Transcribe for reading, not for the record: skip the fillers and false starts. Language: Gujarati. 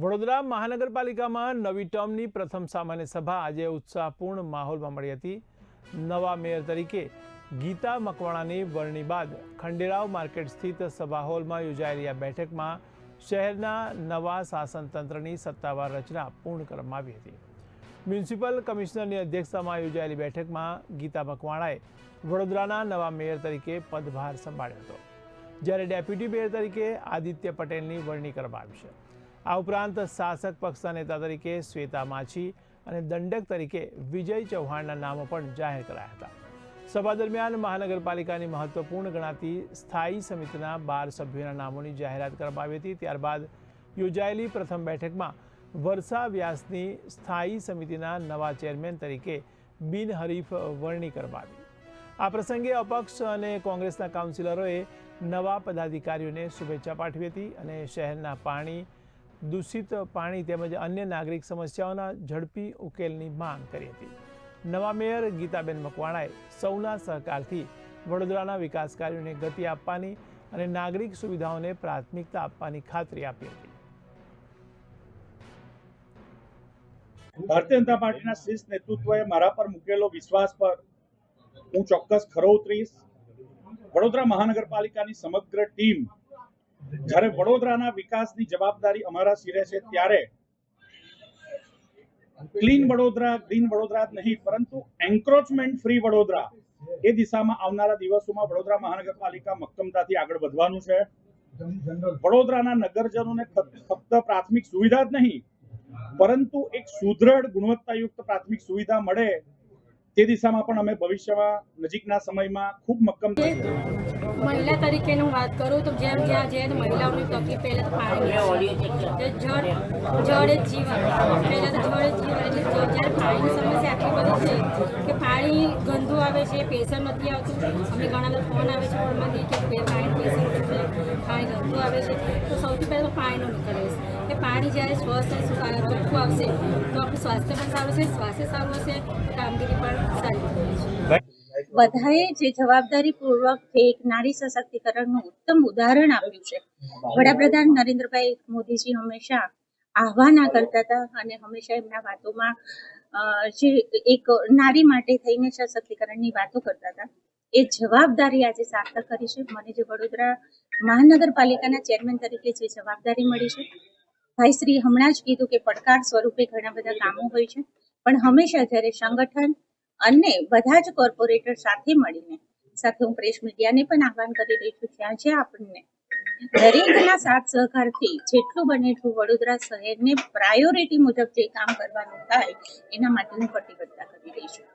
વડોદરા મહાનગરપાલિકામાં નવી ટર્મની પ્રથમ સામાન્ય સભા આજે ઉત્સાહપૂર્ણ માહોલમાં મળી હતી। નવા મેયર તરીકે ગીતા મકવાણાની વરણી બાદ ખંડેરાવ માર્કેટ સ્થિત સભા હોલમાં યોજાયેલી આ બેઠકમાં શહેરના નવા શાસન તંત્રની સત્તાવાર રચના પૂર્ણ કરવામાં આવી હતી। મ્યુનિસિપલ કમિશનરની અધ્યક્ષતામાં યોજાયેલી બેઠકમાં ગીતા મકવાણાએ વડોદરાના નવા મેયર તરીકે પદભાર સંભાળ્યો હતો, જ્યારે ડેપ્યુટી મેયર તરીકે આદિત્ય પટેલની વરણી કરવામાં આવી છે। આ ઉપરાંત શાસક પક્ષના નેતા તરીકે શ્વેતા માછી અને દંડક તરીકે વિજય ચૌહાણના નામો પણ જાહેર કરાયા હતા। સભા દરમિયાન મહાનગરપાલિકાની મહત્વપૂર્ણ ગણાતી સ્થાયી સમિતિના 12 સભ્યોના નામોની જાહેરાત કરવામાં આવી હતી। ત્યારબાદ યોજાયેલી પ્રથમ બેઠકમાં વર્ષા વ્યાસની સ્થાયી સમિતિના નવા ચેરમેન તરીકે બિનહરીફ વરણી કરવામાં આવી। આ પ્રસંગે અપક્ષ અને કોંગ્રેસના કાઉન્સિલરોએ નવા પદાધિકારીઓને શુભેચ્છા પાઠવી હતી અને શહેરના પાણી, દૂષિત પાણી તેમજ અન્ય નાગરિક સમસ્યાઓના ઝડપી ઉકેલની માંગ કરી હતી। નવા મેયર ગીતાબેન મકવાણાએ સૌના સહકારથી વડોદરાના વિકાસ કાર્યોને ગતિ આપવાની અને નાગરિક સુવિધાઓને પ્રાથમિકતા આપવાની ખાતરી આપી હતી। ભારતીય જનતા પાર્ટીના શીર્ષ નેતૃત્વએ મારા પર મૂકેલો વિશ્વાસ પર હું ચોક્કસ ખરો ઉતરીશ। વડોદરા મહાનગરપાલિકાની સમગ્ર ટીમ જ્યારે વડોદરાના વિકાસની જવાબદારી અમારા શિરે છે ત્યારે ક્લીન વડોદરા, ગ્રીન વડોદરા જ નહીં પરંતુ એન્ક્રોચમેન્ટ ફ્રી વડોદરા એ દિશામાં આવનારા દિવસોમાં વડોદરા મહાનગરપાલિકા મક્કમતાથી આગળ વધવાનું છે। વડોદરાના નગરજનોને ફક્ત પ્રાથમિક સુવિધા જ નહીં પરંતુ એક સુદૃઢ ગુણવત્તાયુક્ત પ્રાથમિક સુવિધા મળે તે દિશામાં પણ અમે ભવિષ્યમાં નજીકના સમયમાં ખૂબ મક્કમ થઈશું। મહિલા તરીકે હું વાત કરું તો જ્યાં જઈએ તો મહિલાઓની તકલીફ પહેલા તો પાણી, જળ જ જીવન, પહેલા તો જળ જ જીવન। એટલે જ્યારે પાણીની સમસ્યા આટલી બધી છે કે પાણી ગંદુ આવે છે, પ્રેશર નથી આવતું। અમને ઘણા બધા ફોન આવે છે ફોનમાંથી કે પાણી પ્રેશર છે, પાણી ગંદુ આવે છે। તો સૌથી પહેલાં તો પાણીનો નિકાલ છે કે પાણી જ્યારે સ્વસ્થ ચોખ્ખું આવશે તો આપણું સ્વાસ્થ્ય પણ સારું છે, સ્વાસ્થ્ય સારું હશે તો કામગીરી પણ બધાએ જે જવાબદારીપૂર્વક એક નારી સશક્તિકરણનું ઉત્તમ ઉદાહરણ આપ્યું છે। વડાપ્રધાન નરેન્દ્રભાઈ મોદીજી હંમેશા આહ્વાન કરતા હતા અને હંમેશા એમના વાતોમાં જે એક નારી માટે થઈને સશક્તિકરણની વાતો કરતા હતા, એ જવાબદારી આજે સાર્થક કરી છે। મને જે વડોદરા મહાનગરપાલિકાના ચેરમેન તરીકે જે જવાબદારી મળી છે, ભાઈશ્રી હમણાં જ કીધું કે પડકાર સ્વરૂપે ઘણા બધા કામો હોય છે, પણ હંમેશા જ્યારે સંગઠન અને બધા જ કોર્પોરેટર સાથે મળીને સાથે હું પ્રેસ મીડિયાને પણ આહ્વાન કરી રહી છું, ત્યાં જે આપણને દરેકના સાથ સહકારથી જેટલું બને એટલું વડોદરા શહેરને પ્રાયોરિટી મુજબ જે કામ કરવાનું થાય એના માટે હું કટિબદ્ધતા કરી રહી છું।